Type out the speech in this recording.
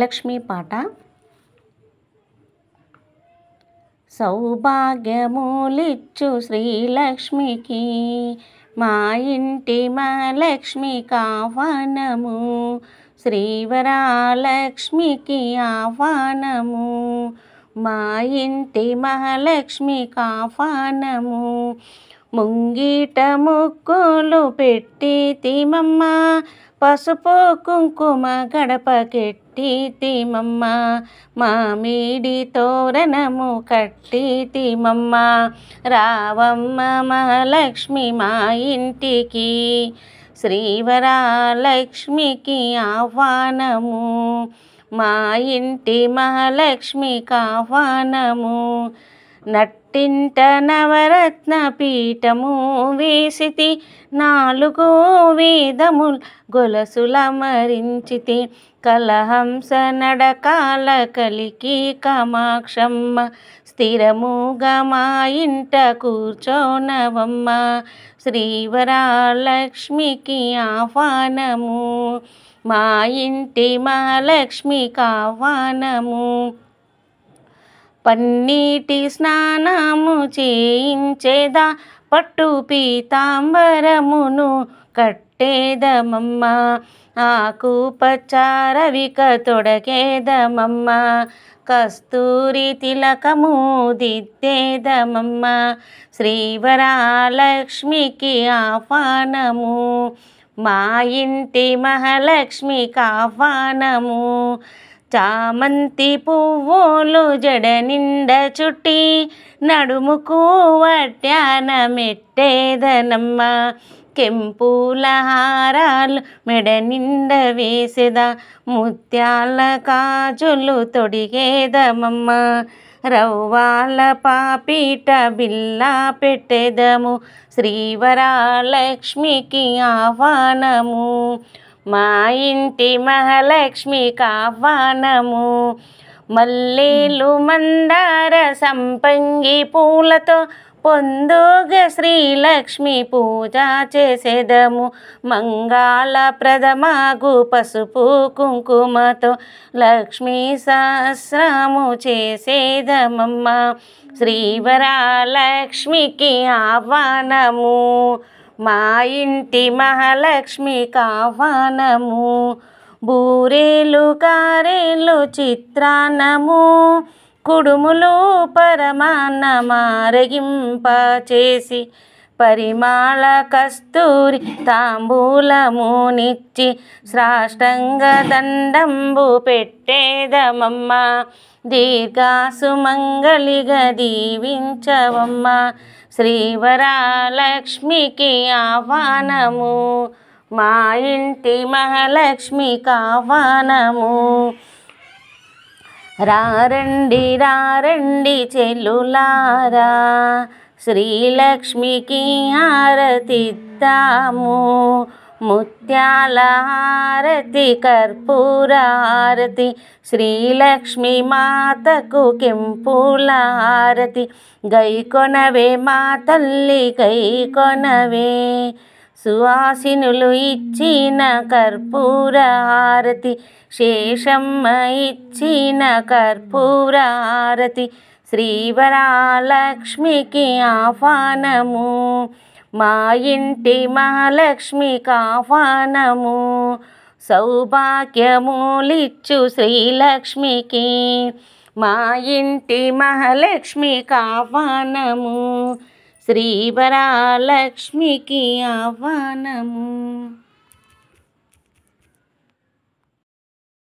లక్ష్మీ పాట. సౌభాగ్యములిచ్చు శ్రీలక్ష్మికి మా ఇంటి మహాలక్ష్మి కావనము, శ్రీవరాలక్ష్మికి ఆహ్వానము, మా ఇంటి మహాలక్ష్మి కావనము. ముంగిట ముక్కులు పెట్టితిమమ్మ, పసుపు కుంకుమ గడపకెట్టితిమమ్మ, మామిడి తోరణము కట్టితిమమ్మ. రావమ్మ మహాలక్ష్మి మా ఇంటికి, శ్రీవరాలక్ష్మికి ఆహ్వానము, మా ఇంటి మహాలక్ష్మికి ఆహ్వానము. నట్టింట నవరత్న పీఠము వేసితి, 4 వేదముల్ గొలసులమరించితి, కలహంస నడకాల కలికి కామాక్షమ్మ, స్థిరముగా మా ఇంట కూర్చోనవమ్మ, శ్రీవరాలక్ష్మికి ఆహ్వానము, మా ఇంటి మహాలక్ష్మికి ఆహ్వానము. పన్నీటి స్నానము చేయించేదా, పట్టు పీతాంబరమును కట్టేదమమ్మ, ఆకు పచ్చారవిక తొడగేదమమ్మ, కస్తూరి తిలకము దిద్దేదమమ్మ, శ్రీవరాలక్ష్మికి ఆహ్వానము, మా ఇంటి మహాలక్ష్మికి ఆహ్వానము. చామంతి పువ్వులు జడ నిండ చుట్టి, నడుముకు వడ్డాన మెట్టేదనమ్మ, కెంపుల హారాలు మెడ నిండ వేసేదా, ముత్యాల కాజులు తొడిగేదమమ్మ, రవ్వాల పాపీట బిల్లా పెట్టేదము, శ్రీవరాలక్ష్మికి ఆహ్వానము, మా ఇంటి మహాలక్ష్మికి ఆహ్వానము. మల్లేలు మందార సంపంగి పూలతో పొందుగా శ్రీలక్ష్మి పూజ చేసేదము, మంగళప్రదమాగు పసుపు కుంకుమతో లక్ష్మీ సహస్రము చేసేదమమ్మ, శ్రీవరాలక్ష్మికి ఆహ్వానము, మా ఇంటి మహాలక్ష్మికి ఆహ్వానము. బూరేలు కారేలు చిత్రాన్నము, కుడుములు పరమాన్నమారగింప చేసి, పరిమాళ కస్తూరి తాంబూలమునిచ్చి, సాష్టాంగ దండంబు పెట్టేదమమ్మ, దీర్ఘసుమంగళిగా దీవించవమ్మ, శ్రీవరాలక్ష్మికి ఆహ్వానము, మా ఇంటి మహాలక్ష్మికి ఆహ్వానము. రారండి రారండి చెల్లులారా, శ్రీలక్ష్మికి హారతిద్దాము, ముత్యాల హారతి కర్పూర హారతి, శ్రీలక్ష్మి మాతకు కెంపుల హారతి, గైకొనవే మా తల్లి గైకొనవే, సువాసినులు ఇచ్చిన కర్పూర హారతి, శేషమ్మ ఇచ్చిన కర్పూర హారతి, శ్రీవరాలక్ష్మికి ఆహ్వానము, మా ఇంటి మహాలక్ష్మికి ఆహ్వానము. సౌభాగ్యములిచ్చు శ్రీలక్ష్మికి మా ఇంటి మహాలక్ష్మికి ఆహ్వానము, శ్రీవరాలక్ష్మికి ఆహ్వానము.